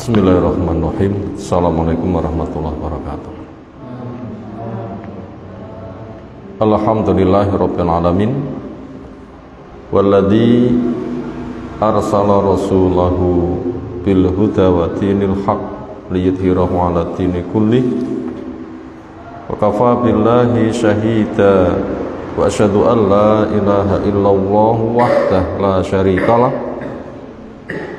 Bismillahirrahmanirrahim. Assalamualaikum warahmatullahi wabarakatuh. Alhamdulillahirabbil alamin. Walladzi arsala rasulahu bil huda wa dinil haq liyudhhirahu 'ala dini kulli. Wa kafa billahi syahida wa asyhadu an la ilaha illallah wahdahu la syarikalah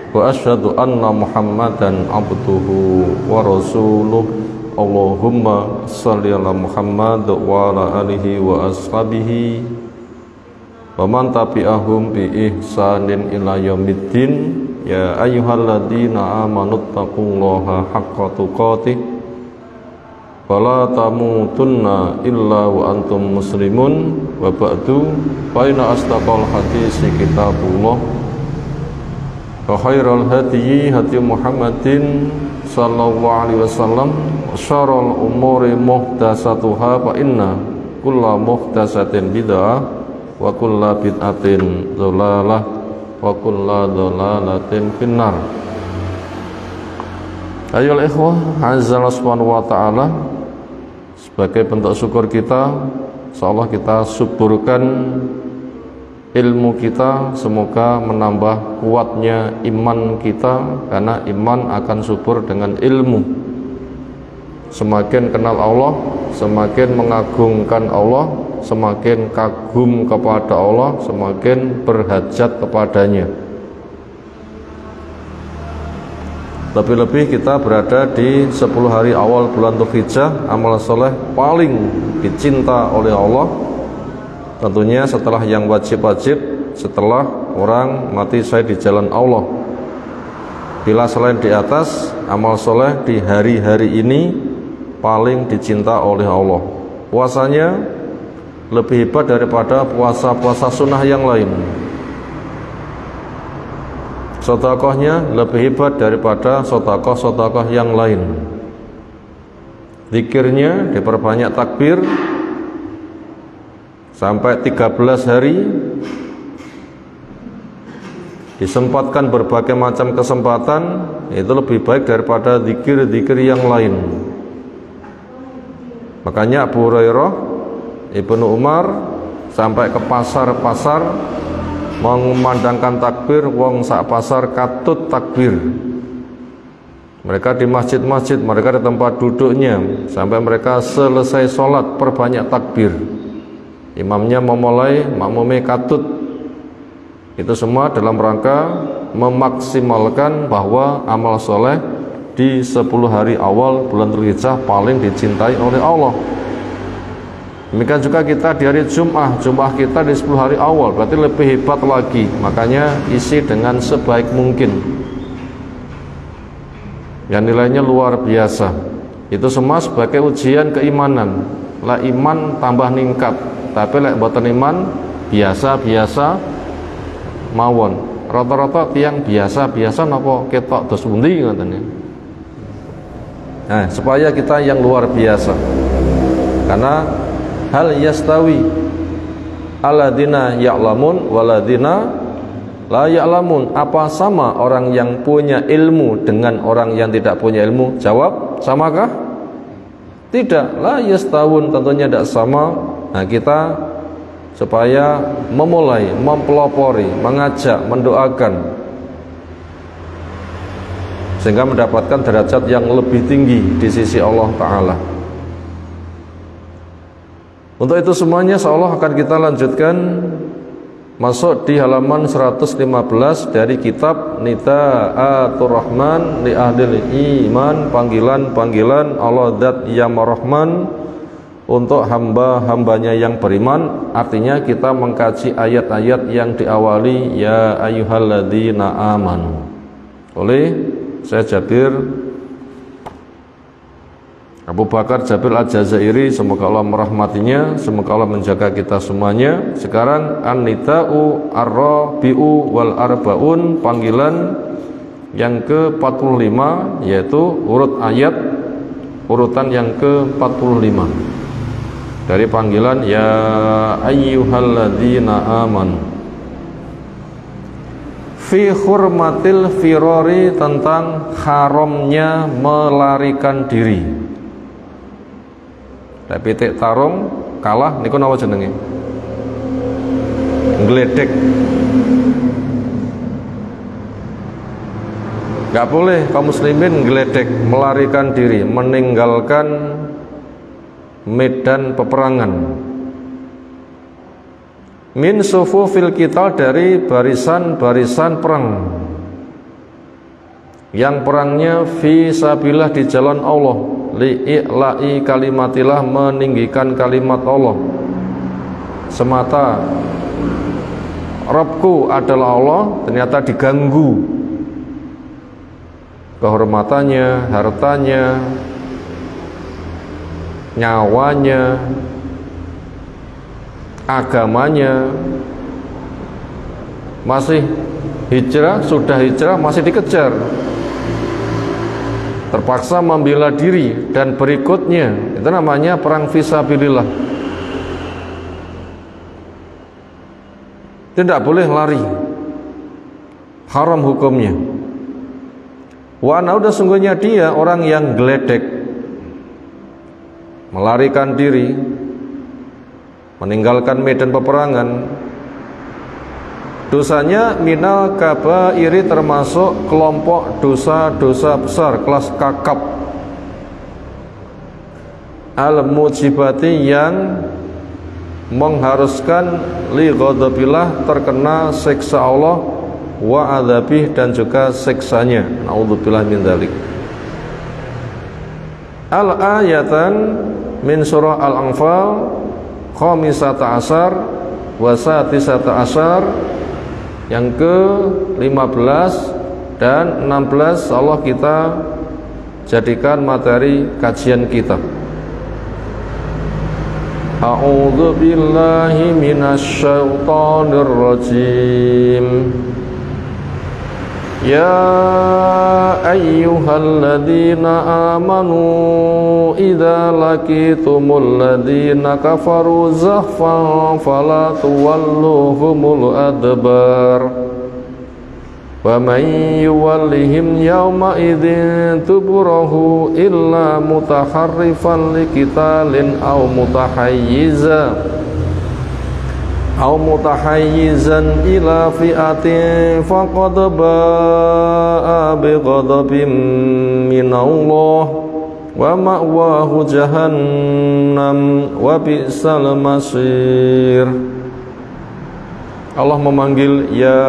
wa asyhadu anna Muhammadan abduhu wa rasuluh. Allahumma shalli ala Muhammad wa ala alihi wa ashabihi wa man tabi'ahum bi ihsanin ila yaumiddin. Ya ayyuhalladzina amanu taqullaha haqqa tuqatih wa la tamutunna illa wa antum muslimun. Wa ba'du, fa inna asdaqal hadisi kitabullah wa khairal hadyi hadyu Muhammadin sallallahu alaihi wasallam wa syarrul umuri muhdatsatuha fa inna kulla muhdatsatin bid'ah wa kulla bid'atin dhalalah wa kulla dhalalatin finnar. Ayolah ikhwah, azza subhanahu wa ta'ala, sebagai bentuk syukur kita, insyaallah kita suburkan ilmu kita, semoga menambah kuatnya iman kita, karena iman akan subur dengan ilmu. Semakin kenal Allah, semakin mengagungkan Allah, semakin kagum kepada Allah, semakin berhajat kepadanya. Lebih-lebih kita berada di 10 hari awal bulan Dzulhijjah, amal soleh paling dicinta oleh Allah. Tentunya setelah yang wajib-wajib, setelah orang mati syahid di jalan Allah. Bila selain di atas, amal soleh di hari-hari ini paling dicinta oleh Allah. Puasanya lebih hebat daripada puasa-puasa sunnah yang lain. Sedekahnya lebih hebat daripada sedekah-sedekah yang lain. Zikirnya diperbanyak, takbir sampai 13 hari, disempatkan berbagai macam kesempatan, itu lebih baik daripada zikir-zikir yang lain. Makanya Abu Hurairah, Ibnu Umar sampai ke pasar-pasar mengumandangkan takbir, wong sak pasar katut takbir. Mereka di masjid-masjid, mereka di tempat duduknya, sampai mereka selesai sholat perbanyak takbir. Imamnya memulai, makmumnya katut. Itu semua dalam rangka memaksimalkan bahwa amal soleh di 10 hari awal bulan Dzulhijjah paling dicintai oleh Allah. Demikian juga kita di hari Jum'ah kita di 10 hari awal, berarti lebih hebat lagi. Makanya isi dengan sebaik mungkin, yang nilainya luar biasa. Itu semua sebagai ujian keimanan. Lah iman tambah ningkat, tapi lek boten iman biasa-biasa mawon. Rata-rata tiang biasa-biasa napa ketok dos pundi ngoten ya. Nah, supaya kita yang luar biasa. Karena hal yastawi alladzina ya'lamun waladina la ya'lamun. Apa sama orang yang punya ilmu dengan orang yang tidak punya ilmu? Jawab, samakah? Tidak, la yastawun, tentunya tidak sama. Nah, kita supaya memulai, mempelopori, mengajak, mendoakan, sehingga mendapatkan derajat yang lebih tinggi di sisi Allah Ta'ala. Untuk itu semuanya insyaallah akan kita lanjutkan, masuk di halaman 115 dari kitab Nidaatur Rahman li Ahlil Iman, panggilan-panggilan Allah Dzat yang Rahman untuk hamba-hambanya yang beriman. Artinya kita mengkaji ayat-ayat yang diawali ya ayyuhalladzina amanu oleh Syekh Jabir Abu Bakar Jabir Al-Jazairi, semoga Allah merahmatinya, semoga Allah menjaga kita semuanya. Sekarang An-Nida'u Ar-Rabi'u wal Arbaun, panggilan yang ke-45, yaitu urut ayat urutan yang ke-45 dari panggilan ya ayyuhalladzina amanu fi hurmatil firari, tentang haramnya melarikan diri. Lek pitik tarung kalah niku napa jenenge? Ngledek. Gak boleh kaum muslimin ngledek, melarikan diri, meninggalkan medan peperangan. Min sufufil qital, dari barisan-barisan perang yang perangnya fi sabilillah, di jalan Allah, li'i'la'i kalimatillah, meninggikan kalimat Allah semata. Rabbku adalah Allah, ternyata diganggu kehormatannya, hartanya, nyawanya, agamanya. Masih hijrah, sudah hijrah masih dikejar, terpaksa membela diri, dan berikutnya itu namanya perang fisabilillah. Tidak boleh lari, haram hukumnya. Wa nauda, sungguhnya dia orang yang geledek, melarikan diri, meninggalkan medan peperangan, dosanya minal kabairi, termasuk kelompok dosa-dosa besar, kelas kakap, al-mujibati, yang mengharuskan li ghadabillah, terkena siksa Allah, wa adzabih, dan juga siksanya. Naudzubillah min dzalik. Al-ayatan min surah Al-Anfal khamisata asar wa satisata asar, yang ke-15 dan 16 Allah kita jadikan materi kajian kita. A'udzu billahi minasy syaithanir rajim. Ya ayyuhalladzina amanu idza laqitumul ladzina kafaru zahfan fala tuwalluhumul adbar wa man yuwallihim yawma idzin tuburahu illa mutaharrifan liqitalin aw mutahayyizan ila fi'atin faqad ba'a bighadabin minallah wa ma'wahu jahannam wa bi'sal masir. Allah memanggil, ya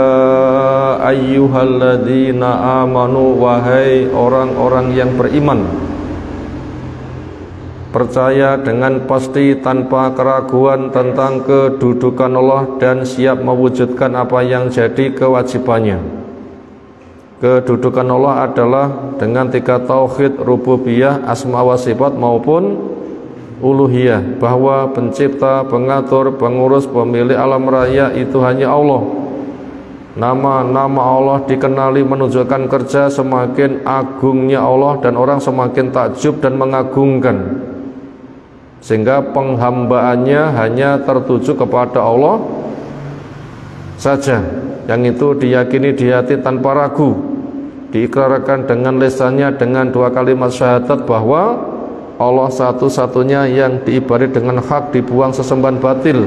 ayyuhalladzina amanu, wahai orang-orang yang beriman, percaya dengan pasti tanpa keraguan tentang kedudukan Allah dan siap mewujudkan apa yang jadi kewajibannya. Kedudukan Allah adalah dengan 3 tauhid, rububiyah, asma wa sifat maupun uluhiyah, bahwa pencipta, pengatur, pengurus, pemilik alam raya itu hanya Allah. Nama-nama Allah dikenali menunjukkan kerja, semakin agungnya Allah dan orang semakin takjub dan mengagungkan, sehingga penghambaannya hanya tertuju kepada Allah saja, yang itu diyakini di hati tanpa ragu, diikrarkan dengan lisannya dengan 2 kalimat syahadat bahwa Allah satu-satunya yang diibadati dengan hak, dibuang sesembahan batil.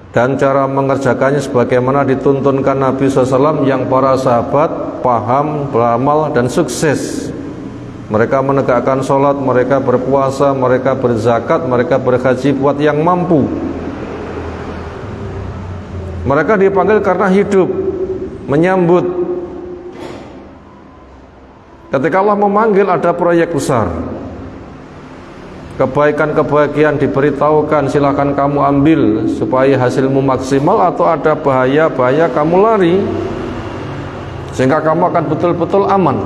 Dan cara mengerjakannya sebagaimana dituntunkan Nabi SAW, yang para sahabat paham, beramal, dan sukses. Mereka menegakkan sholat, mereka berpuasa, mereka berzakat, mereka berhaji buat yang mampu. Mereka dipanggil karena hidup, menyambut. Ketika Allah memanggil, ada proyek besar, kebaikan-kebahagiaan diberitahukan, silahkan kamu ambil supaya hasilmu maksimal, atau ada bahaya-bahaya kamu lari sehingga kamu akan betul-betul aman.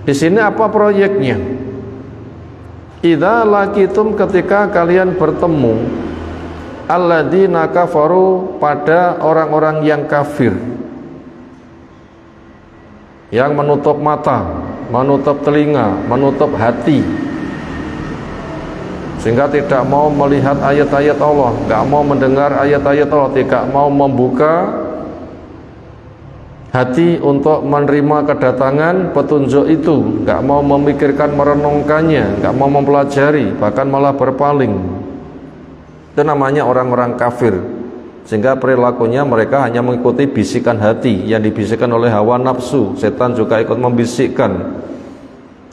Di sini apa proyeknya? Idza laqitum, ketika kalian bertemu, alladzina kafaru, pada orang-orang yang kafir, yang menutup mata, menutup telinga, menutup hati, sehingga tidak mau melihat ayat-ayat Allah, tidak mau mendengar ayat-ayat Allah, tidak mau membuka hati untuk menerima kedatangan petunjuk itu, tidak mau memikirkan, merenungkannya, tidak mau mempelajari, bahkan malah berpaling. Itu namanya orang-orang kafir. Sehingga perilakunya mereka hanya mengikuti bisikan hati yang dibisikkan oleh hawa nafsu. Setan juga ikut membisikkan.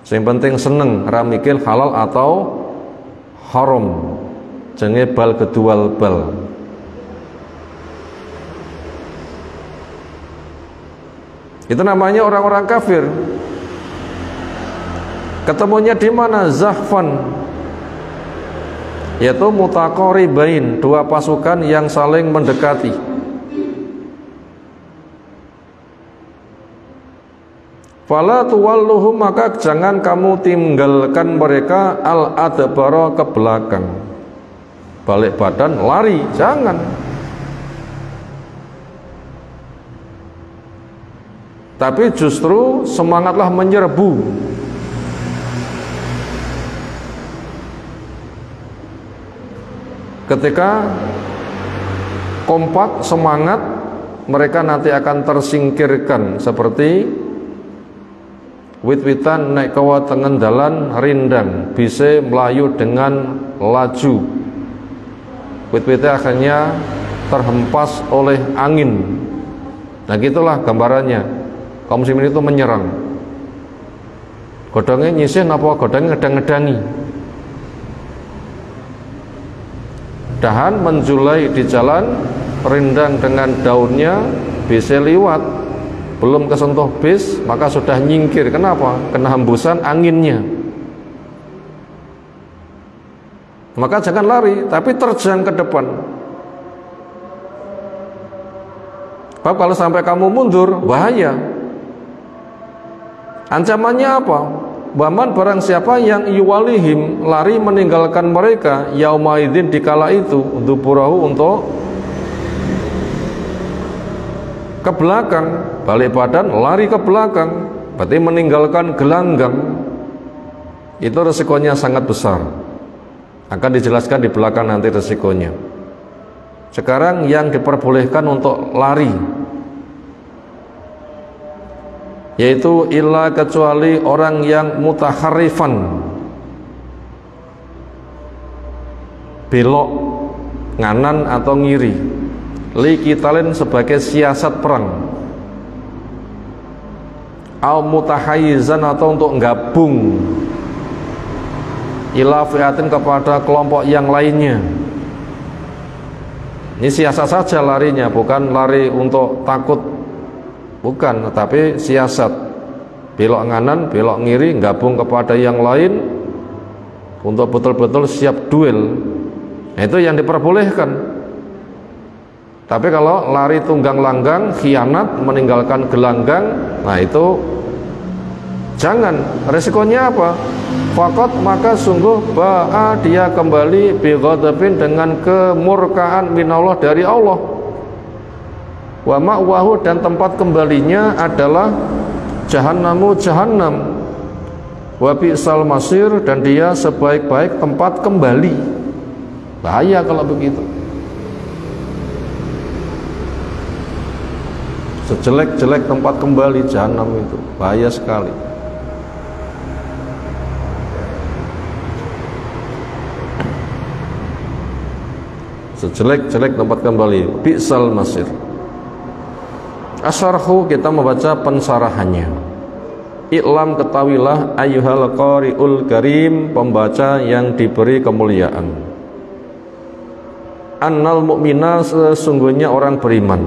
Yang penting seneng, ramikil halal atau haram. Jangan bal kedual bal. Itu namanya orang-orang kafir. Ketemunya di mana? Zahfan, yaitu mutaqaribain, dua pasukan yang saling mendekati. Fala tuwalluhum, maka jangan kamu tinggalkan mereka al-adbara, ke belakang, balik badan lari, jangan. Tapi justru semangatlah menyerbu. Ketika kompak semangat, mereka nanti akan tersingkirkan seperti wit-witan naik kawa tengen dalan rindang, bisa melayu dengan laju. Wit-witnya akhirnya terhempas oleh angin. Nah gitulah gambarannya. Kaum muslimin itu menyerang. Godongnya nyisih apa godongnya ngedang-ngedangi. Dahan menjulai di jalan, rindang dengan daunnya, bisa liwat, belum kesentuh bis maka sudah nyingkir. Kenapa? Kena hembusan anginnya. Maka jangan lari, tapi terjang ke depan. Sebab kalau sampai kamu mundur, bahaya. Ancamannya apa? Baman barang siapa yang yuwalihim, lari meninggalkan mereka, yaumaidin, dikala itu, duburahu, untuk ke belakang, balik badan lari ke belakang, berarti meninggalkan gelanggang. Itu resikonya sangat besar. Akan dijelaskan di belakang nanti resikonya. Sekarang yang diperbolehkan untuk lari, yaitu illa, kecuali orang yang mutaharrifan, belok nganan atau ngiri, li kitalin, sebagai siasat perang, au mutahayyizan, atau untuk gabung, ila fi'atin, kepada kelompok yang lainnya. Ini siasat saja larinya, bukan lari untuk takut, bukan, tetapi siasat, belok nganan, belok ngiri, gabung kepada yang lain untuk betul-betul siap duel. Nah, itu yang diperbolehkan. Tapi kalau lari tunggang langgang, khianat, meninggalkan gelanggang, nah itu jangan. Resikonya apa? Fakot, maka sungguh ba'a, dia kembali bighadabin, dengan kemurkaan minallah, dari Allah. Wa ma'wahu, dan tempat kembalinya adalah jahannamu, jahannam. Wa bi'sal masir, dan dia sebaik-baik tempat kembali. Bahaya kalau begitu. Sejelek-jelek tempat kembali jahanam itu bahaya sekali. Sejelek-jelek tempat kembali, bi'sal masir. Asyarhu, kita membaca pensarahannya. I'lam, ketahuilah, ayyuhal qari'ul karim, pembaca yang diberi kemuliaan, annal mu'mina, sesungguhnya orang beriman,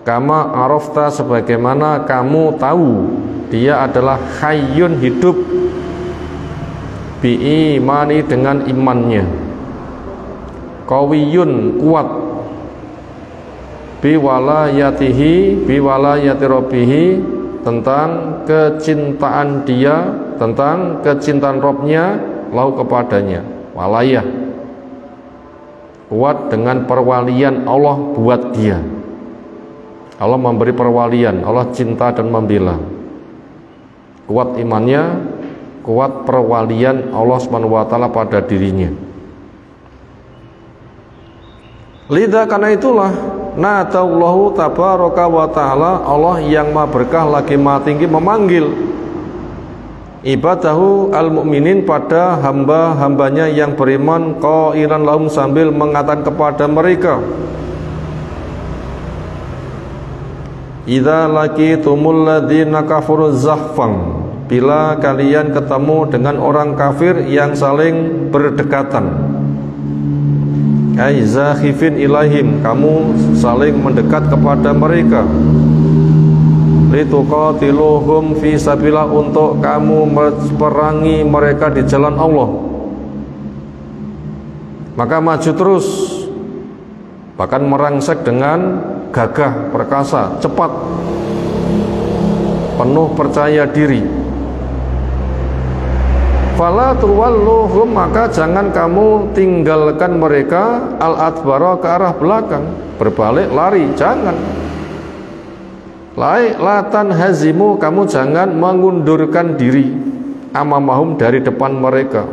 kama arafta, sebagaimana kamu tahu, dia adalah hayyun, hidup, bi'imani, dengan imannya, qawiyun, kuat, biwalayatihi, biwalayati rabbihi, tentang kecintaan dia, tentang kecintaan Rabbnya, lahu, kepadanya, walayah, kuat dengan perwalian Allah buat dia. Allah memberi perwalian, Allah cinta dan membela. Kuat imannya, kuat perwalian Allah Subhanahu wa taala pada dirinya. Lidha, karena itulah nadallahu tabaraka wa taala, Allah yang maha berkah lagi maha tinggi memanggil ibadahu al-mu'minin pada hamba-hambanya yang beriman, qailan lahum, sambil mengatakan kepada mereka, idza laqitumul ladzina kafaru zahfan, bila kalian ketemu dengan orang kafir yang saling berdekatan, ai zakhifin ilaihim, kamu saling mendekat kepada mereka, lituqatiluhum fi sabilillah, untuk kamu meperangi mereka di jalan Allah, maka maju terus, bahkan merangsek dengan gagah perkasa, cepat, penuh percaya diri. Fala tuwalluhum, maka jangan kamu tinggalkan mereka al-adbara, ke arah belakang, berbalik lari, jangan. Latan hazimu, kamu jangan mengundurkan diri amamahum, dari depan mereka.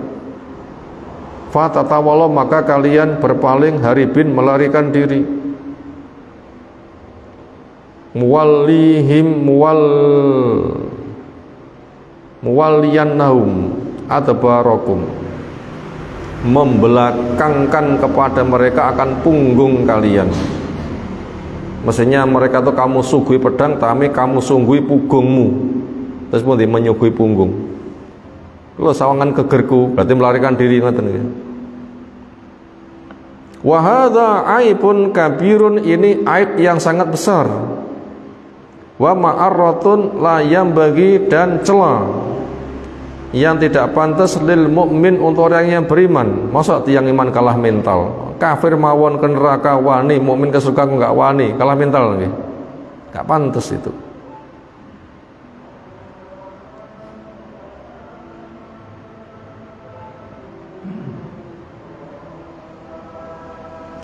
Fatatawallah, maka kalian berpaling, haribin, melarikan diri. Muwalliyannahum adbarakum, membelakangkan kepada mereka akan punggung kalian. Mestinya mereka tuh kamu sugui pedang, tapi kamu sunggui punggungmu. Terus pun menyugui punggung. Kalau sawangan gegerku, berarti melarikan diri, ngoten ya. Wa hadza aibun kabirun, ini aib yang sangat besar. Wa ma'arratun la yambagi, dan cela yang tidak pantas lil mukmin, untuk orang yang beriman. Masa tiang iman kalah mental? Kafir mawon ke neraka wani, mukmin ke surga enggak wani, kalah mental nih. Enggak pantas itu.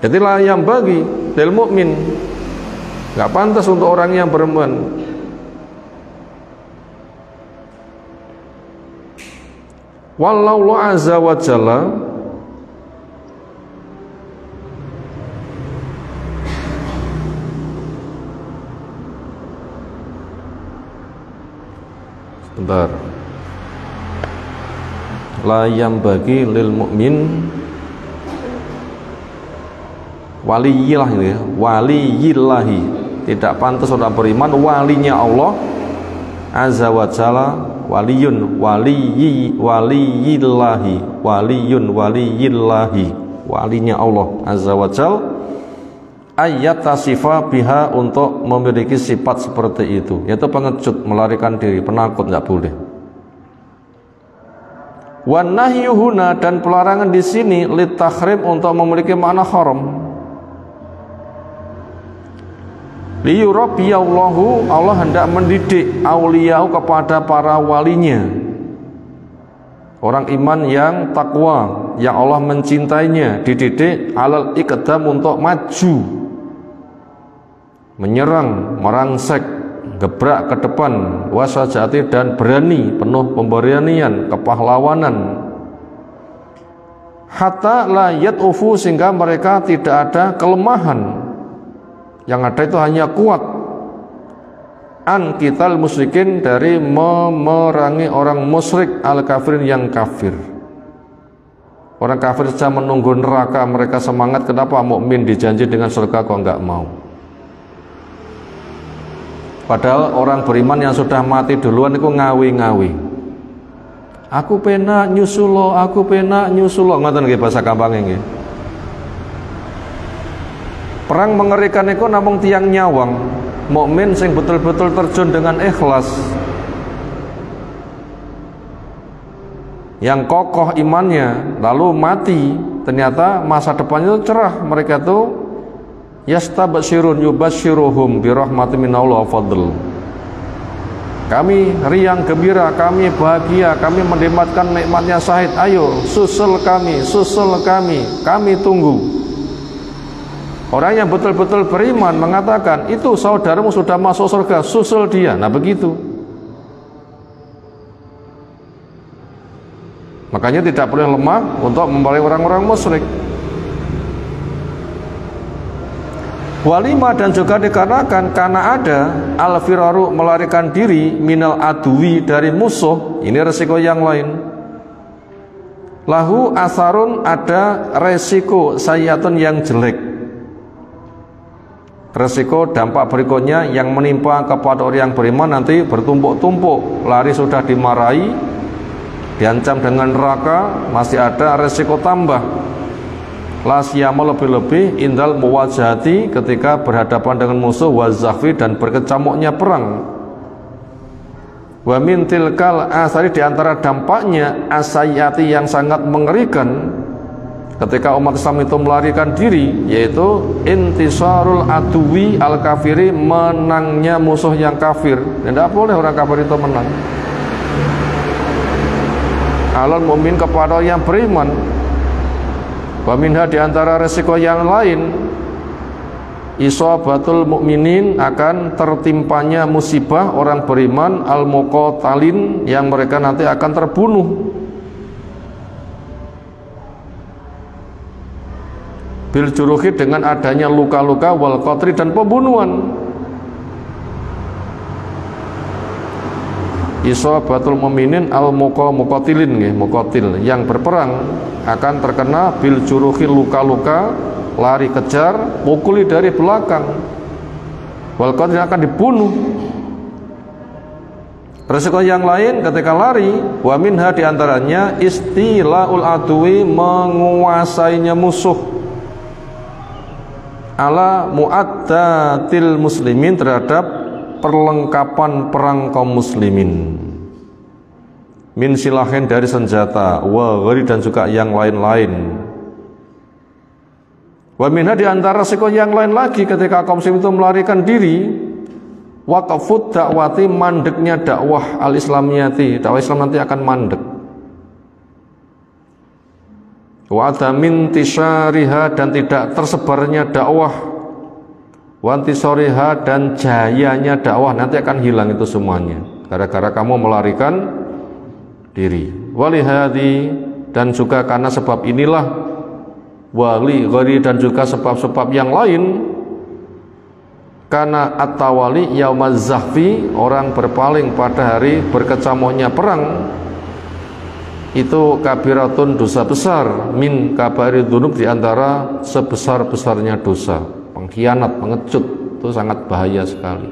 Jadilah yang bagi lil mukmin, enggak pantas untuk orang yang beriman. Wallahu azza wa jalla sebentar, la yang bagi lil mu'min waliyillah, ya, waliyillahi, tidak pantas orang beriman walinya Allah azza wa jalla, waliyun waliyillahi, waliyun waliyillahi, walinya Allah azza wa jalla, ayat tasifa biha, untuk memiliki sifat seperti itu, yaitu pengecut, melarikan diri, penakut, nggak boleh. Wan nahyuhuna, dan pelarangan di sini litakhrim, untuk memiliki makna haram. Liyurabbiyallahu, Allah hendak mendidik auliyau, kepada para walinya, orang iman yang takwa, yang Allah mencintainya, dididik alal iqdam, untuk maju, menyerang, merangsek, gebrak ke depan, wasajati, dan berani, penuh pemberanian, kepahlawanan, hatta la yatufu, sehingga mereka tidak ada kelemahan, yang ada itu hanya kuat, an kital musyrikin, dari memerangi orang musyrik, al kafirin, yang kafir. Orang kafir saja menunggu neraka, mereka semangat, kenapa mukmin dijanji dengan surga kok enggak mau? Padahal orang beriman yang sudah mati duluan itu ngawi-ngawi, aku penak nyusulo, aku penak nyusulo, ngoten nggih bahasa gampangnya nggih. Perang mengerikan itu namung tiang nyawang, mukmin sing betul-betul terjun dengan ikhlas, yang kokoh imannya, lalu mati, ternyata masa depannya itu cerah. Mereka itu yastabsyirun yubasyiruhum birahmatin minallah wa fadl. Kami riang gembira, kami bahagia, kami menikmatkan nikmatnya syahid. Ayo susul kami tunggu. Orang yang betul-betul beriman mengatakan, itu saudaramu sudah masuk surga, susul dia. Nah begitu. Makanya tidak boleh lemah untuk memerangi orang-orang musyrik. Walima, dan juga dikarenakan karena ada al-firaru, melarikan diri, minal adwi, dari musuh. Ini resiko yang lain. Lahu asarun, ada resiko sayyatun yang jelek. Resiko dampak berikutnya yang menimpa kepada orang yang beriman nanti bertumpuk-tumpuk. Lari sudah dimarahi, diancam dengan neraka, masih ada resiko tambah. La siyama, lebih-lebih indal muwajahati, ketika berhadapan dengan musuh, wazahfi, dan berkecamuknya perang. Wa min tilkal asari, diantara dampaknya asayati yang sangat mengerikan ketika umat Islam itu melarikan diri, yaitu intisarul aduwi al kafiri, menangnya musuh yang kafir. Tidak boleh orang kafir itu menang. Alal mu'min, kepada yang beriman. Wa minha, diantara resiko yang lain, isobatul mukminin, akan tertimpanya musibah orang beriman, al muqatalin, yang mereka nanti akan terbunuh. Bil juruhi, dengan adanya luka-luka, wal qatri, dan pembunuhan. Isobatul mukminin al muqatilin, muqatil, yang berperang, akan terkena bil juruhi, luka-luka, lari kejar, pukuli dari belakang, wal qatl, akan dibunuh. Resiko yang lain ketika lari, wa minha, diantaranya istilaul adwi, menguasainya musuh, ala muaddatil muslimin, terhadap perlengkapan perang kaum muslimin, min silahin, dari senjata, wa ghari, dan juga yang lain-lain. Wa minha, diantara resiko yang lain lagi ketika kaum muslim itu melarikan diri, waqfud dakwati, mandeknya dakwah al-islamiyati, dakwah Islam nanti akan mandek. Wa adamin tisyariha, dan tidak tersebarnya dakwah, wantisoriha, dan jayanya dakwah nanti akan hilang itu semuanya gara-gara kamu melarikan diri. Walihadi, dan juga karena sebab inilah, wali ghari, dan juga sebab-sebab yang lain, karena at-tawali yaumaz zahfi, orang berpaling pada hari berkecamuknya perang, itu kabiratun, dosa besar, min kabari dzunub, diantara sebesar-besarnya dosa. Pengkhianat, pengecut, itu sangat bahaya sekali.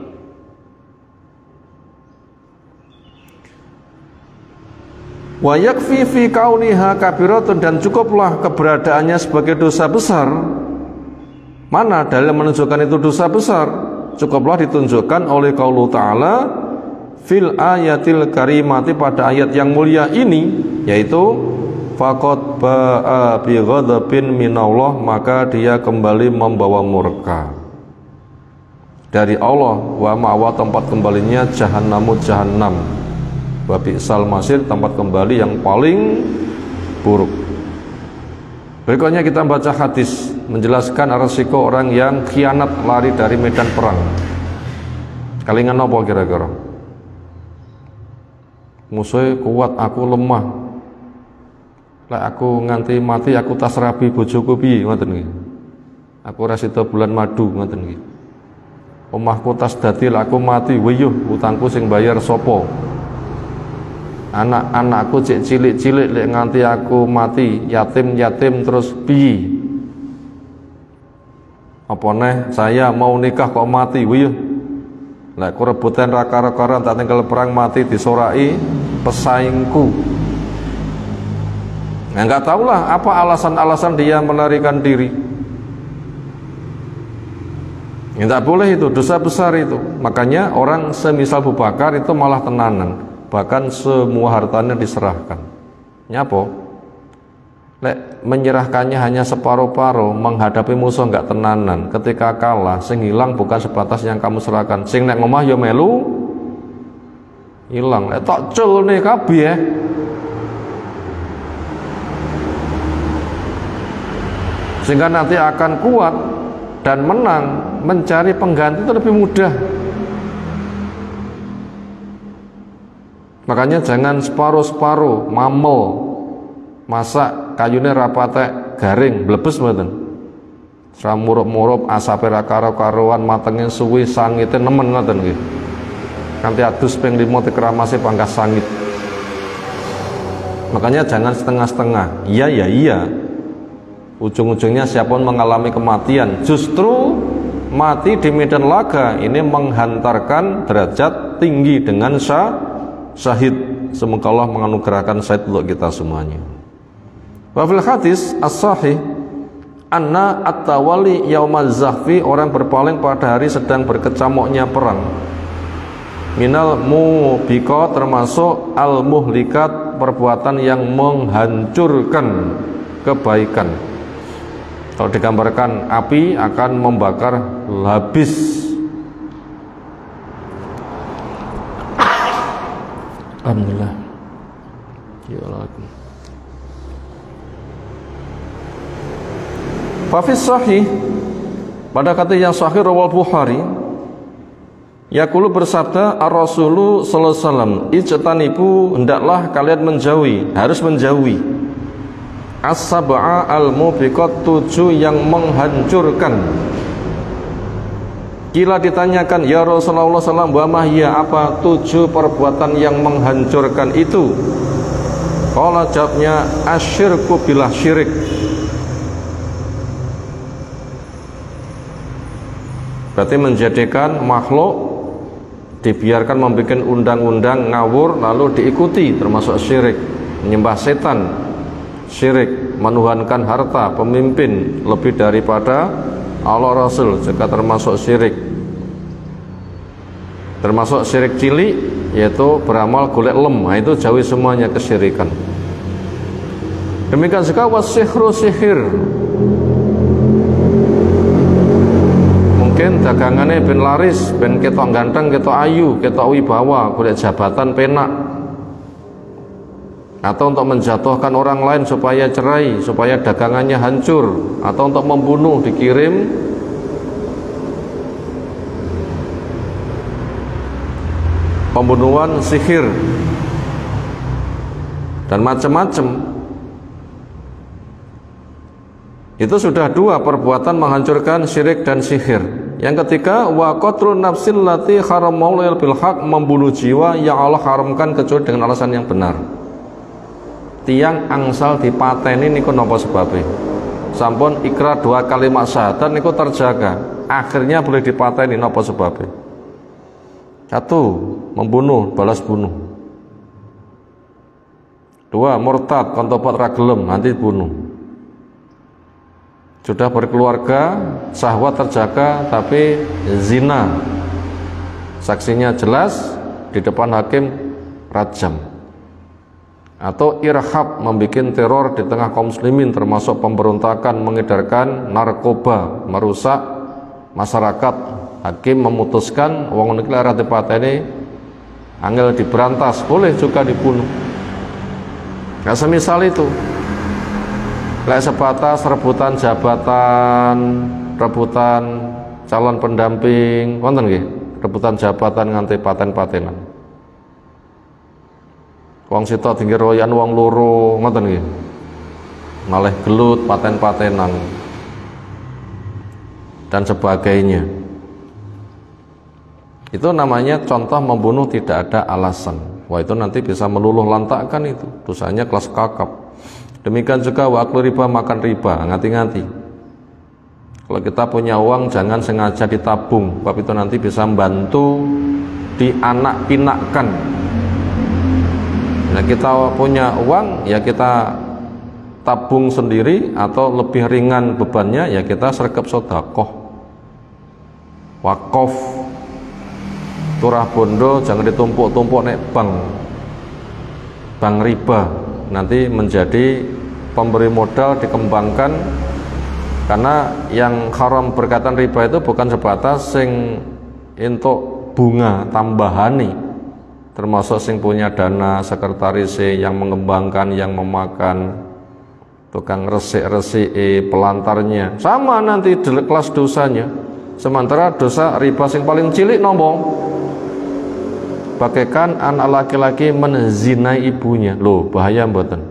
Wa yakfi fi kauniha kabiratun, dan cukuplah keberadaannya sebagai dosa besar. Mana dalil menunjukkan itu dosa besar? Cukuplah ditunjukkan oleh qaulu ta'ala fil ayatil karimati, pada ayat yang mulia ini, yaitu faqad ba'a bi ghadabin minallah, maka dia kembali membawa murka dari Allah. Wa ma'wa, tempat kembalinya jahannamu, jahannam. Wa bi'sal masir, tempat kembali yang paling buruk. Berikutnya kita baca hadis menjelaskan resiko orang yang khianat, lari dari medan perang. Kalingan apa kira-kira? Musuhnya kuat, aku lemah. Lah aku nganti mati, aku tas rabi bojoku piye, ngoten nggih. Aku ora sida bulan madu, ngoten nggih. Omahku tas dadi, aku mati, wiyuh utangku sing bayar sapa? Anak-anakku cek cilik-cilik, lek nganti aku mati, yatim-yatim terus piye? Apa neh saya mau nikah kok mati, wiyuh. Lah aku rebutan raka-rakaran, tak tinggal perang mati disorai pesaingku. Nah, nggak tahulah apa alasan-alasan dia melarikan diri. Ya, tidak boleh, itu dosa besar itu. Makanya orang semisal Abu Bakar itu malah tenanan, bahkan semua hartanya diserahkan. Nyapo? Lek menyerahkannya hanya separuh-paruh, menghadapi musuh nggak tenanan. Ketika kalah, sing hilang bukan sebatas yang kamu serahkan. Sing nek ngomah ya melu hilang. Lek tak cul nih kabeh ya. Sehingga nanti akan kuat dan menang, mencari pengganti itu lebih mudah. Makanya jangan separuh-separuh, mamel. masak kayune ra patek garing blebes mboten. Ra murup-murup asape ra karo-karuan matenge suwi sangite nemen ngoten nggih. Kanthi adus ping 5 dikeramase pangkas sangit. Makanya jangan setengah-setengah. Iya ya iya. Ujung-ujungnya siapapun mengalami kematian, justru mati di medan laga ini menghantarkan derajat tinggi dengan syahid. Semoga Allah menganugerahkan syahid untuk kita semuanya. Wa fil hadis as-sahih anna at-tawali yaumaz zahfi, orang berpaling pada hari sedang berkecamuknya perang. Minal mubiqat, termasuk al-muhlikat, perbuatan yang menghancurkan kebaikan. Kalau digambarkan api akan membakar habis. Alhamdulillah. Ya Allah. Fafis sahih, pada kata yang sahih rawal Bukhari, yaqulu bersabda ar-Rasulu sallallahu alaihi wasallam, ijtanibu, hendaklah kalian menjauhi, harus menjauhi as-sab'a al-mubiqat, 7 yang menghancurkan. Kila ditanyakan, ya Rasulullah sallallahu alaihi wasallam, wa ya, apa 7 perbuatan yang menghancurkan itu? Qala, jawabnya, asyirku billah, syirik. Berarti menjadikan makhluk dibiarkan membuat undang-undang ngawur lalu diikuti, termasuk syirik. Menyembah setan syirik, menuhankan harta pemimpin lebih daripada Allah Rasul juga termasuk syirik. Termasuk syirik cilik, yaitu beramal golek lem. Nah, itu jauhi semuanya kesyirikan. Demikian juga wasihru, sihir. Mungkin dagangannya ben laris, ben ketok ganteng, ketok ayu, ketok wibawa, golek jabatan penak, atau untuk menjatuhkan orang lain supaya cerai, supaya dagangannya hancur, atau untuk membunuh, dikirim pembunuhan, sihir, dan macam-macam. Itu sudah 2 perbuatan menghancurkan syirik dan sihir. Yang ketiga, wa qatlun nafsil lati haramallahu bil haq, membunuh jiwa yang Allah haramkan kecuali dengan alasan yang benar. Tiang angsal dipateni niku napa sebabnya? Sampun ikrar 2 kalimat syahadat niku terjaga, akhirnya boleh dipateni, napa sebabnya? 1, membunuh, balas bunuh. 2, murtad, kon tobat ra gelem, nanti bunuh. Sudah berkeluarga, syahwat terjaga, tapi zina, saksinya jelas, di depan hakim rajam. Atau irhab, membuat teror di tengah kaum muslimin, termasuk pemberontakan, mengedarkan narkoba, merusak masyarakat. Hakim memutuskan wong niki lek dipateni angel diberantas, boleh juga dibunuh. Nah, semisal itu lek sebatas rebutan jabatan, rebutan calon pendamping, wonten nggih, rebutan jabatan nganti paten-patenan. Wong sitok tinggi royan wong loro, ngoten nggih. Malah gelut, paten-patenan dan sebagainya. Itu namanya contoh membunuh tidak ada alasan. Wah, itu nanti bisa meluluh lantakkan, itu dosanya kelas kakap. Demikian juga waktu riba, makan riba, ngati-ngati. Kalau kita punya uang jangan sengaja ditabung, sebab itu nanti bisa membantu dianak pinakkan. Nah, kita punya uang ya kita tabung sendiri, atau lebih ringan bebannya ya kita sergap sedekah, wakaf, turah bondo, jangan ditumpuk-tumpuk nek bank riba, nanti menjadi pemberi modal dikembangkan. Karena yang haram berkaitan riba itu bukan sebatas sing entuk bunga tambahani, termasuk sing punya dana, sekretaris yang mengembangkan, yang memakan, tukang resik-resik, pelantarnya, sama nanti kelas dosanya. Sementara dosa riba sing paling cilik nopo? Bagaikan anak laki-laki menzinai ibunya. Loh, bahaya mboten?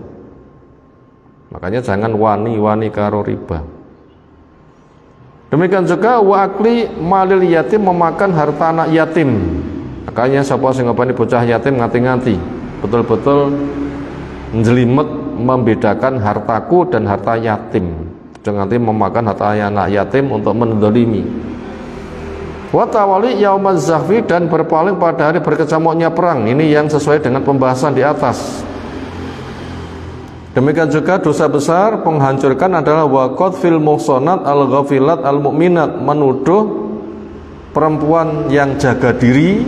Makanya jangan wani-wani karo riba. Demikian juga wa akli malil yatim, memakan harta anak yatim. Makanya sapa sing ngopeni bocah yatim ngati-ngati, betul-betul njelimet membedakan hartaku dan harta yatim. Jangan nanti memakan harta anak yatim untuk mendolimi. Wa tawali yaumaz zahfi, dan berpaling pada hari berkecamuknya perang. Ini yang sesuai dengan pembahasan di atas. Demikian juga dosa besar penghancurkan adalah waqad fil muhsanat al ghafilat al mu'minat, menuduh perempuan yang jaga diri,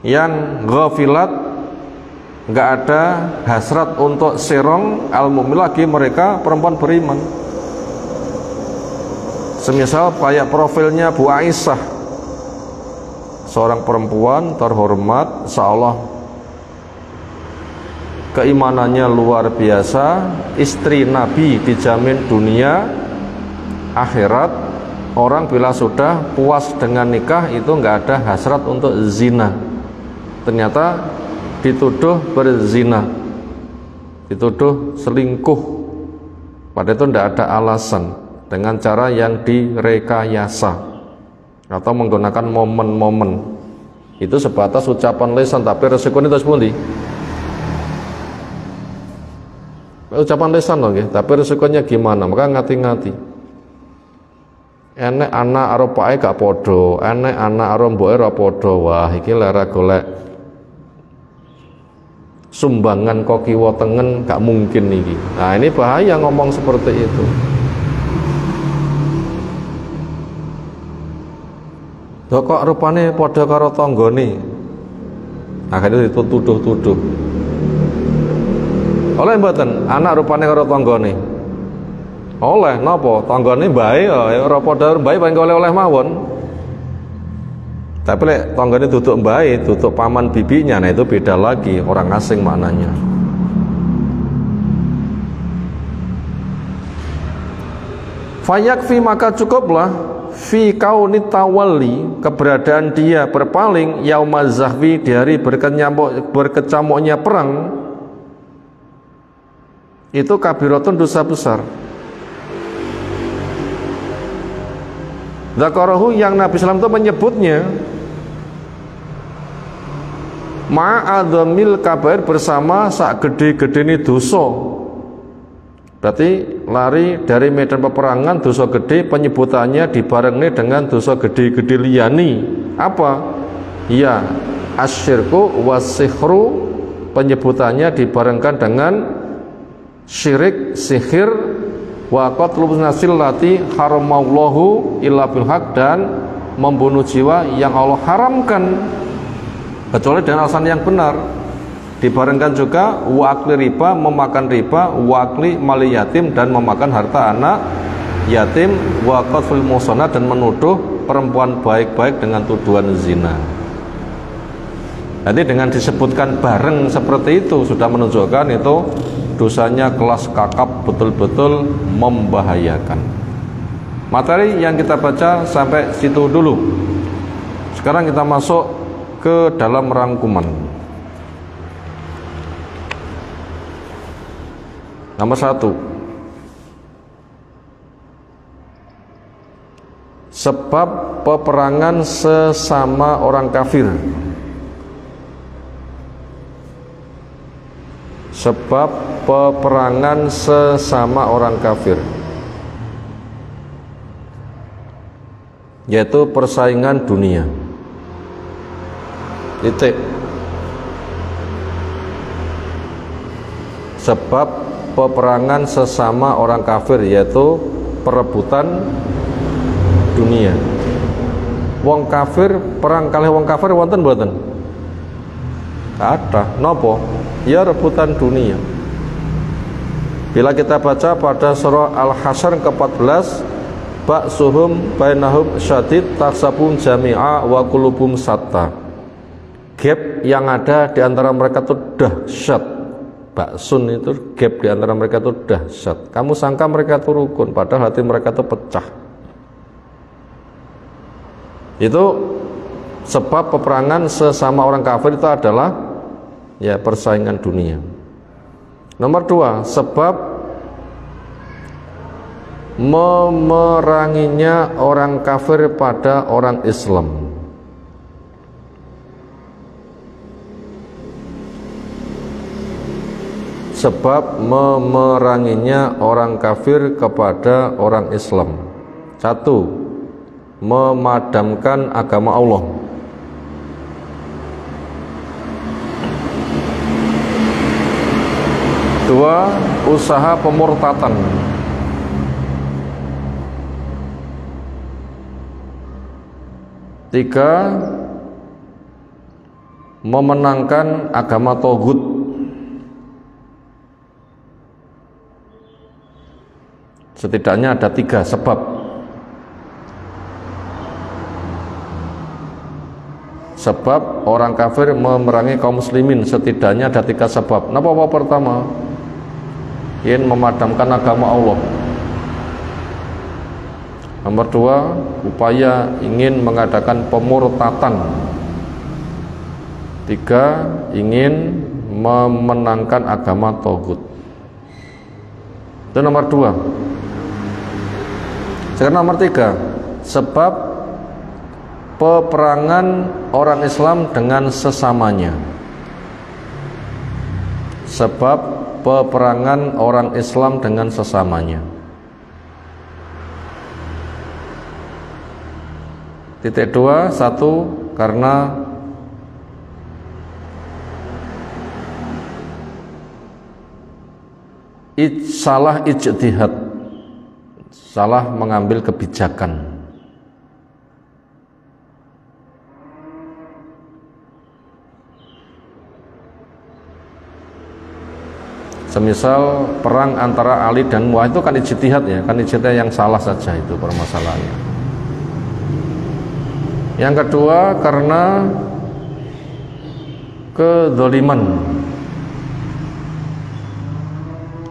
yang ghafilat, enggak ada hasrat untuk serong, al mu'min, lagi mereka perempuan beriman. Semisal kayak profilnya Bu Aisyah, seorang perempuan terhormat, seolah keimanannya luar biasa, istri Nabi, dijamin dunia akhirat. Orang bila sudah puas dengan nikah itu nggak ada hasrat untuk zina, ternyata dituduh berzina, dituduh selingkuh, padahal itu tidak ada alasan, dengan cara yang direkayasa atau menggunakan momen-momen. Itu sebatas ucapan lisan, tapi resikonya itu sepundi? Ucapan lisan loh, tapi resikonya gimana? Maka ngati-ngati. Enek anak karo pake gak podo, enek anak karo mboke ora podo. Wah, iki lara golek sumbangan kok kiwa tengen gak mungkin iki. Nah, ini bahaya ngomong seperti itu. Kok rupane padha karo tanggane. Akhirnya dituduh-tuduh. Oleh mboten anak rupane karo tanggane? Oleh, napa? Tanggane bae ya ora padha bae paling oleh-oleh mawon. Tapi lek tanggane duduk bae, duduk paman bibinya, nah itu beda lagi, orang asing maknanya. Fayakfi, maka cukuplah fi kauni tawalli, keberadaan dia berpaling yaumaz zahfi, di hari berkecamuknya perang, itu kabiratun, dosa besar. Dzakarahu, yang Nabi SAW itu menyebutnya ma'adzamil kabair, bersama sak gede-gedene dosa. Berarti lari dari medan peperangan dosa gede, penyebutannya dibarengi dengan dosa gede-gede liyani. Apa? Ya, asyirku wasihru, penyebutannya dibarengkan dengan syirik, sihir, wa qatlun nasil lati haramallahu illa bil haq, dan membunuh jiwa yang Allah haramkan kecuali dengan alasan yang benar. Dibarengkan juga wakli riba, memakan riba, wakli mali yatim, dan memakan harta anak yatim, wa qadful muhsanat, dan menuduh perempuan baik-baik dengan tuduhan zina. Jadi dengan disebutkan bareng seperti itu sudah menunjukkan itu dosanya kelas kakap, betul-betul membahayakan. Materi yang kita baca sampai situ dulu. Sekarang kita masuk ke dalam rangkuman. Nomor 1, sebab peperangan sesama orang kafir. Sebab peperangan sesama orang kafir, yaitu persaingan dunia. Titik. Sebab peperangan sesama orang kafir, yaitu perebutan dunia. Wong kafir perang kalih wong kafir wonten mboten? Ada. Napa? Ya rebutan dunia. Bila kita baca pada surah Al-Hasyr ke-14, ba'suhum bainahum syadid tahsabun jami'a wa qulubum satta. Gap yang ada di antara mereka itu dahsyat. Ba'sun itu gap di antara mereka itu dahsyat. Kamu sangka mereka itu rukun, padahal hati mereka itu pecah. Itu sebab peperangan sesama orang kafir itu adalah ya persaingan dunia. Nomor 2, sebab memeranginya orang kafir pada orang Islam. Sebab memeranginya orang kafir kepada orang Islam. 1, memadamkan agama Allah. 2, usaha pemurtatan. 3, memenangkan agama Tauhid. Setidaknya ada 3 sebab. Sebab orang kafir memerangi kaum muslimin, setidaknya ada 3 sebab. Apa pertama? Ingin memadamkan agama Allah. Nomor 2, upaya ingin mengadakan pemurtatan. 3, ingin memenangkan agama Tauhid. Itu nomor 2. Sekarang nomor 3, sebab peperangan orang Islam dengan sesamanya. Sebab peperangan orang Islam dengan sesamanya. Titik 2, 1, karena salah ijtihad, salah mengambil kebijakan. Semisal perang antara Ali dan Muawiyah itu kan ijtihad ya, kan ijtihad yang salah saja itu permasalahannya. Yang kedua, karena kedzaliman,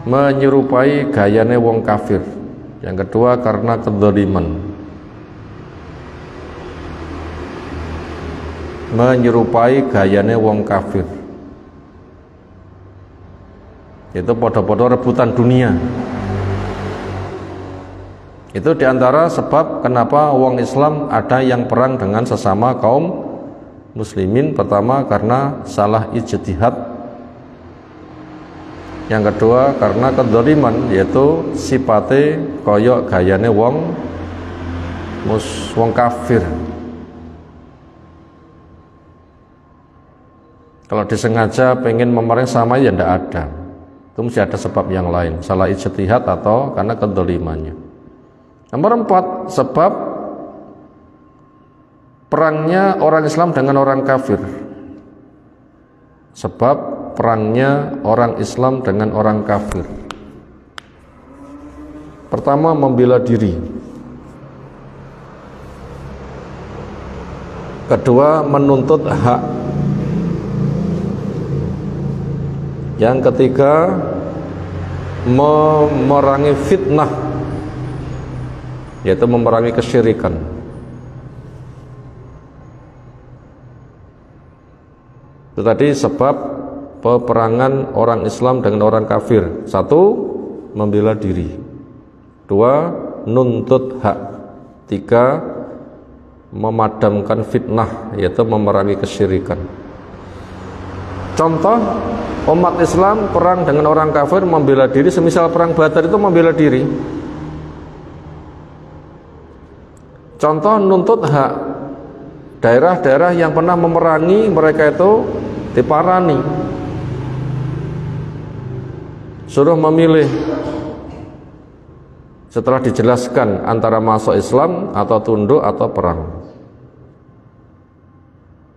menyerupai gayane wong kafir. Yang kedua, karena kedzaliman, menyerupai gayane wong kafir. Itu podo-podo rebutan dunia. Itu diantara sebab kenapa wong Islam ada yang perang dengan sesama kaum muslimin. Pertama, karena salah ijtihad. Yang kedua, karena kedzaliman, yaitu sipate koyok gayane wong kafir. Kalau disengaja pengen memerangi sama ya ndak ada. Itu mesti ada sebab yang lain, salah ijtihad atau karena kedzalimannya. Nomor 4, sebab perangnya orang Islam dengan orang kafir. Sebab perangnya orang Islam dengan orang kafir. Pertama, membela diri. Kedua, menuntut hak. Yang ketiga, memerangi fitnah, yaitu memerangi kesyirikan. Itu tadi sebab peperangan orang Islam dengan orang kafir. 1, membela diri. 2, nuntut hak. 3, memadamkan fitnah, yaitu memerangi kesyirikan. Contoh, umat Islam perang dengan orang kafir membela diri, semisal perang Badar itu membela diri. Contoh, nuntut hak. Daerah-daerah yang pernah memerangi mereka itu diparani, suruh memilih. Setelah dijelaskan antara masuk Islam atau tunduk atau perang.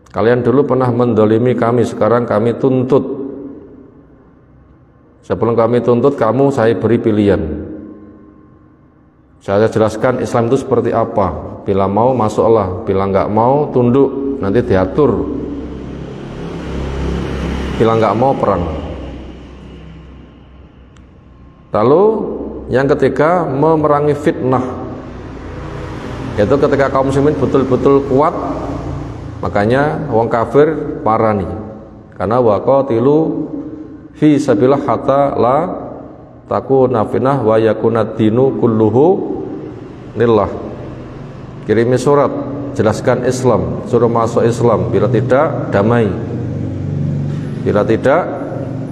Kalian dulu pernah mendolimi kami, sekarang kami tuntut. Sebelum kami tuntut kamu, saya beri pilihan. Saya jelaskan Islam itu seperti apa. Bila mau masuklah, bila nggak mau tunduk, nanti diatur. Bila nggak mau perang. Lalu yang ketiga, memerangi fitnah. Yaitu ketika kaum muslimin betul-betul kuat, makanya wong kafir parani. Karena waqatilu fi sabilillah hatta la takuna fitnah wa yakuna dinu kulluhu lillah. Kirimi surat, jelaskan Islam, suruh masuk Islam, bila tidak damai, bila tidak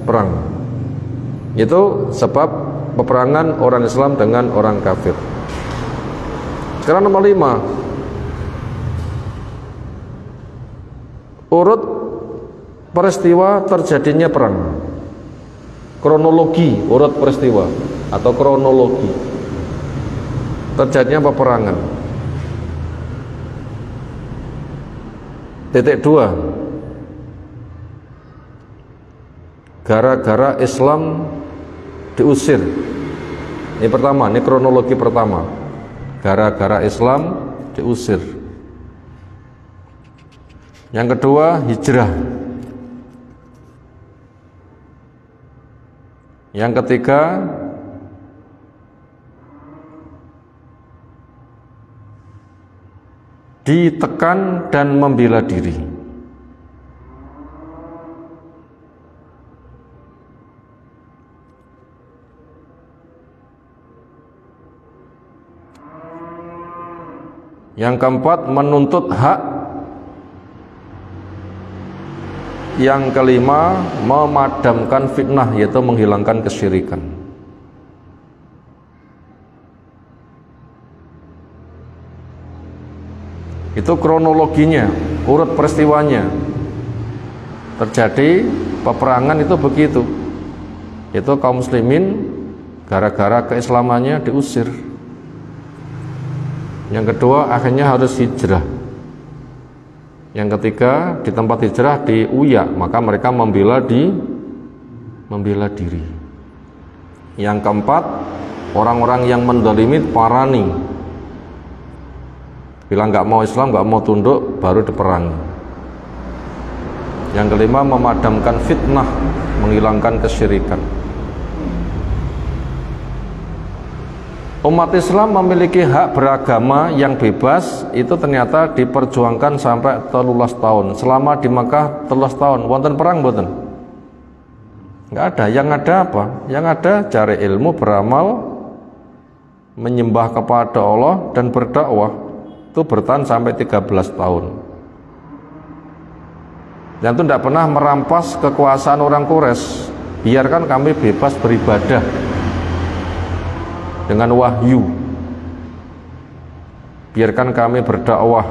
perang. Itu sebab peperangan orang Islam dengan orang kafir. Sekarang nomor 5, urut peristiwa terjadinya perang. Kronologi urut peristiwa atau kronologi terjadinya peperangan. Titik 2, gara-gara Islam diusir. Ini pertama, ini kronologi pertama. Gara-gara Islam diusir. Yang kedua, hijrah. Yang ketiga, ditekan dan membela diri. Yang keempat, menuntut hak. Yang kelima, memadamkan fitnah, yaitu menghilangkan kesyirikan. Itu kronologinya, urut peristiwanya. Terjadi peperangan itu begitu. Itu kaum muslimin gara-gara keislamannya diusir. Yang kedua, akhirnya harus hijrah. Yang ketiga, di tempat hijrah diuyak, maka mereka membela diri. Yang keempat, orang-orang yang mendolimi parani, bilang nggak mau Islam, nggak mau tunduk, baru diperangi. Yang kelima, memadamkan fitnah, menghilangkan kesyirikan. Umat Islam memiliki hak beragama yang bebas, itu ternyata diperjuangkan sampai 13 tahun. Selama di Makkah 13 tahun, wonten perang mboten? Enggak ada. Yang ada apa? Yang ada cari ilmu, beramal, menyembah kepada Allah dan berdakwah. Itu bertahan sampai 13 tahun. Dan itu tidak pernah merampas kekuasaan orang Quraisy. Biarkan kami bebas beribadah dengan wahyu, biarkan kami berdakwah,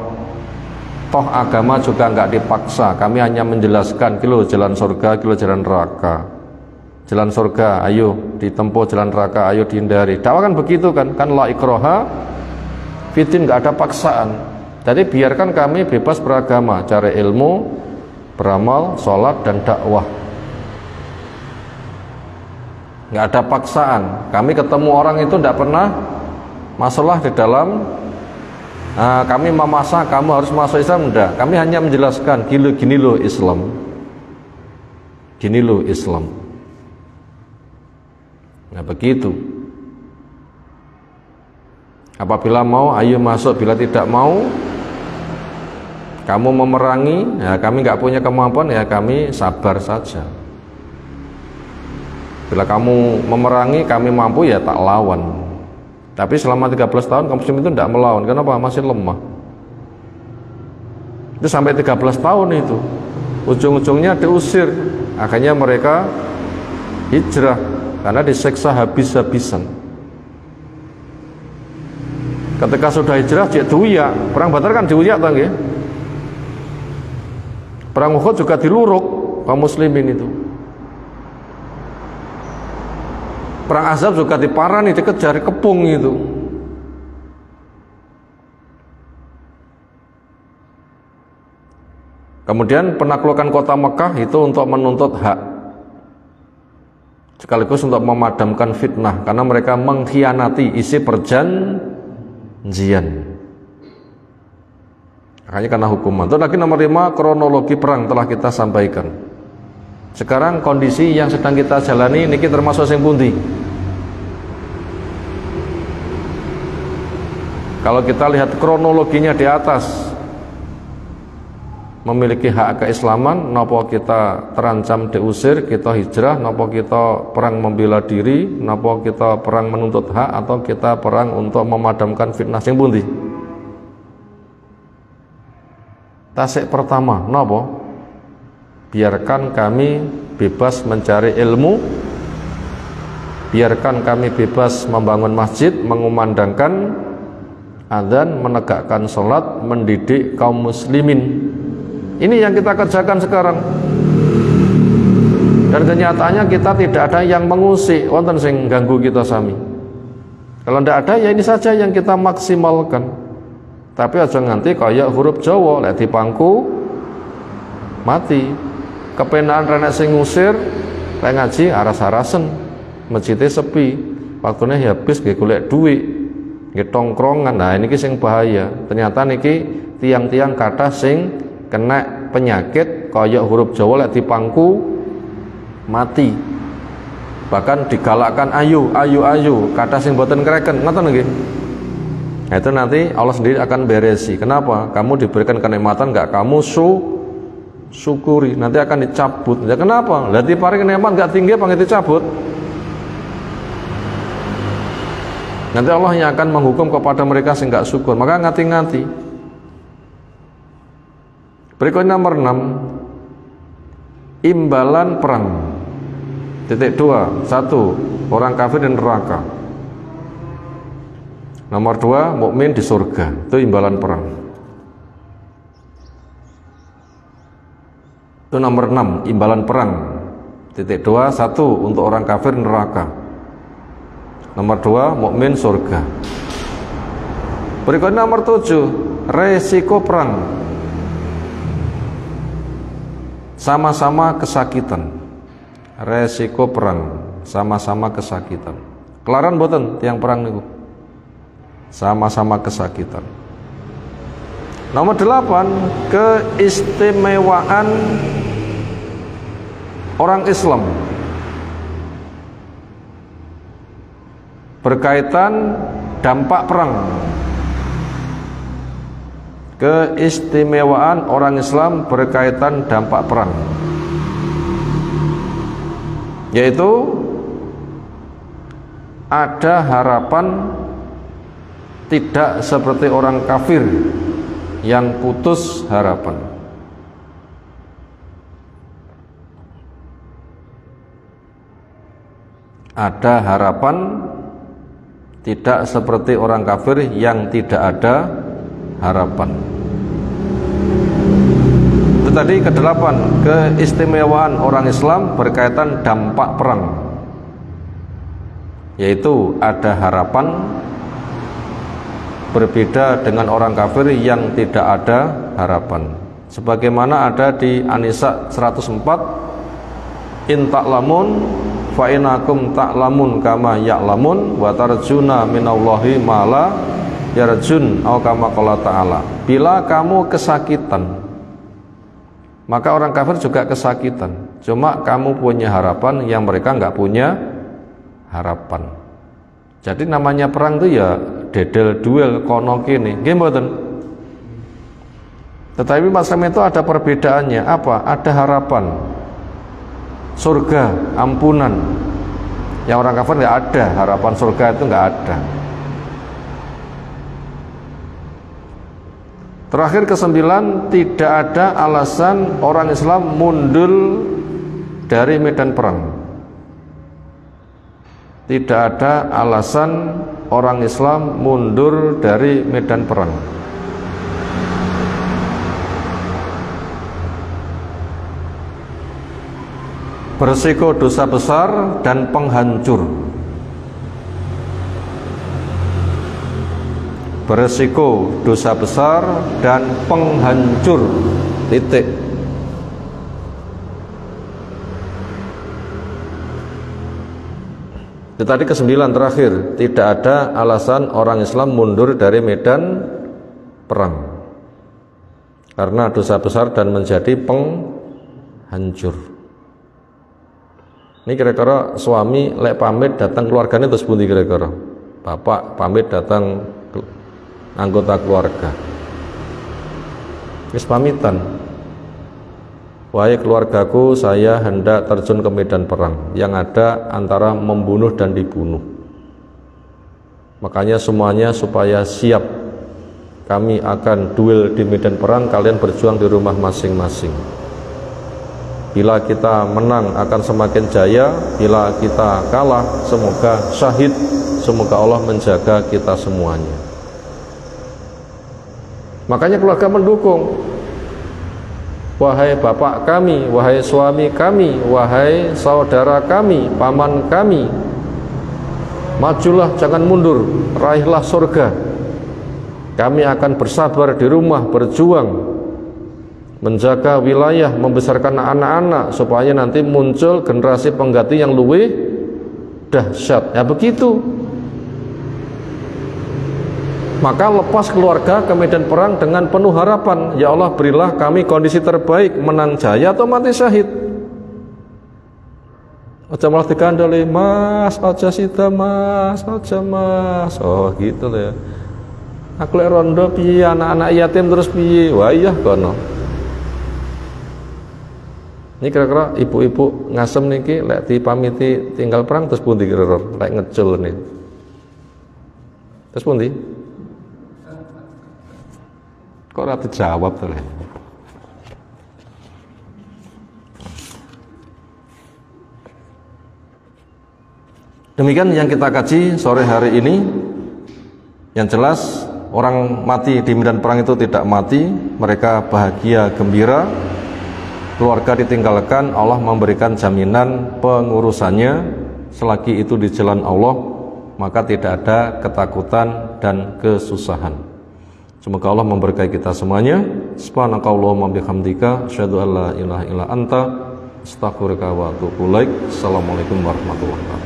toh agama juga nggak dipaksa, kami hanya menjelaskan kilo jalan surga, kilo jalan neraka. Jalan surga ayo ditempuh, jalan neraka ayo dihindari. Dakwah kan begitu kan la ikraha fitin, nggak ada paksaan. Jadi biarkan kami bebas beragama, cari ilmu, beramal, sholat dan dakwah. Nggak ada paksaan. Kami ketemu orang itu tidak pernah masalah di dalam kami memasak, kamu harus masuk Islam, enggak. Kami hanya menjelaskan gini loh Islam, gini loh Islam. Nah begitu. Apabila mau ayo masuk, bila tidak mau kamu memerangi, ya kami nggak punya kemampuan, ya kami sabar saja. Bila kamu memerangi, kami mampu, ya tak lawan. Tapi selama 13 tahun kaum muslim itu tidak melawan. Kenapa? Masih lemah. Itu sampai 13 tahun itu. Ujung-ujungnya diusir. Akhirnya mereka hijrah karena diseksa habis-habisan. Ketika sudah hijrah, dia diuyak. Perang Badar kan diuyak toh nggih. Perang Uhud juga diluruk kaum muslimin itu. Perang Ahzab juga diparani, dikejar, kepung itu. Kemudian penaklukan kota Mekah itu untuk menuntut hak, sekaligus untuk memadamkan fitnah, karena mereka mengkhianati isi perjanjian. Makanya karena hukuman. Itu lagi nomor 5, kronologi perang telah kita sampaikan. Sekarang kondisi yang sedang kita jalani niki termasuk sing pundi? Kalau kita lihat kronologinya di atas, memiliki hak keislaman, napa kita terancam diusir, kita hijrah, napa kita perang membela diri, napa kita perang menuntut hak, atau kita perang untuk memadamkan fitnah sing pundi? Tasik pertama napa? Biarkan kami bebas mencari ilmu, biarkan kami bebas membangun masjid, mengumandangkan adzan, menegakkan sholat, mendidik kaum muslimin. Ini yang kita kerjakan sekarang. Dan kenyataannya kita tidak ada yang mengusik wonten sing ganggu kita sami. Kalau tidak ada ya ini saja yang kita maksimalkan. Tapi aja nganti kayak huruf Jawa lek dipangku mati. Kepenaan renek sing ngusir lek ngaji aras-arasen, masjidnya sepi, waktunya habis nggih golek duit, nggih tongkrongan. Nah ini sing bahaya. Ternyata niki tiang-tiang kathah sing kena penyakit kaya huruf Jawa lek dipangku mati. Bahkan digalakkan ayu kata sing boten kreken, ngoten nggih. Nah, itu nanti Allah sendiri akan beresi. Kenapa? Kamu diberikan kenikmatan enggak kamu syukuri, nanti akan dicabut. Ya kenapa? Lah diparing kenikmatan enggak tinggi apa dicabut? Nanti Allah yang akan menghukum kepada mereka sing enggak syukur. Maka ngati-ngati. Berikutnya nomor 6, imbalan perang. Titik 2, 1, orang kafir di neraka. Nomor 2, mukmin di surga. Itu imbalan perang. Itu nomor 6, imbalan perang. Titik 2, 1, untuk orang kafir di neraka. Nomor 2, mukmin surga. Berikutnya nomor 7, resiko perang. Sama-sama kesakitan. Resiko perang sama-sama kesakitan. Kelaran boten tiang perang niku. Sama-sama kesakitan. Nomor 8, keistimewaan orang Islam berkaitan dampak perang. Keistimewaan orang Islam berkaitan dampak perang, yaitu ada harapan tidak seperti orang kafir yang putus harapan. Ada harapan tidak seperti orang kafir yang tidak ada harapan. Itu tadi ke-8, keistimewaan orang Islam berkaitan dampak perang, yaitu ada harapan berbeda dengan orang kafir yang tidak ada harapan. Sebagaimana ada di An-Nisa 104, in ta'lamun fa inakum ta'lamun kama ya'lamun wa tarjuna minallahi ma la yarjun au kama qala ta'ala. Bila kamu kesakitan, maka orang kafir juga kesakitan. Cuma kamu punya harapan yang mereka enggak punya harapan. Jadi namanya perang itu ya dedel duel kono kene, nggih mboten. Tetapi macam itu ada perbedaannya. Apa? Ada harapan surga, ampunan. Yang orang kafir enggak ada harapan surga, itu enggak ada. Terakhir ke-9, tidak ada alasan orang Islam mundur dari medan perang. Tidak ada alasan orang Islam mundur dari medan perang. Berisiko dosa besar dan penghancur. Berisiko dosa besar dan penghancur. Titik. Itu tadi ke-9 terakhir, tidak ada alasan orang Islam mundur dari medan perang karena dosa besar dan menjadi penghancur. Ini kira-kira suami lek pamit datang keluarganya terus pundi kira-kira? Bapak pamit datang anggota keluarga. Wis pamitan. wahai keluargaku, saya hendak terjun ke medan perang yang ada antara membunuh dan dibunuh. Makanya semuanya supaya siap, kami akan duel di medan perang, kalian berjuang di rumah masing-masing. Bila kita menang akan semakin jaya, bila kita kalah semoga syahid, semoga Allah menjaga kita semuanya. Makanya keluarga mendukung. Wahai bapak kami, wahai suami kami, wahai saudara kami, paman kami, majulah, jangan mundur, raihlah surga. Kami akan bersabar di rumah, berjuang menjaga wilayah, membesarkan anak-anak supaya nanti muncul generasi pengganti yang lebih dahsyat. Ya begitu. Maka lepas keluarga ke medan perang dengan penuh harapan, ya Allah berilah kami kondisi terbaik, menang jaya atau mati syahid. Aja malah dikandali, mas, aja sida mas, aja mas. Oh gitu loh ya. Aku lek rondo piye, anak-anak yatim terus piye? Wah iya kono. Ini kira-kira ibu-ibu ngasem niki lek dipamiti tinggal perang terus pundi kira-kira lek ngecul nih. Terus pundi? Kok ora dijawab to lek. Demikian yang kita kaji sore hari ini. Yang jelas orang mati di medan perang itu tidak mati, mereka bahagia, gembira. Keluarga ditinggalkan, Allah memberikan jaminan pengurusannya. Selagi itu di jalan Allah, maka tidak ada ketakutan dan kesusahan. Semoga Allah memberkahi kita semuanya. Subhanakallahumma bihamdika, asyhadu an la ilaha illa anta, astaghfiruka wa atubu ilaik. Assalamualaikum warahmatullahi wabarakatuh.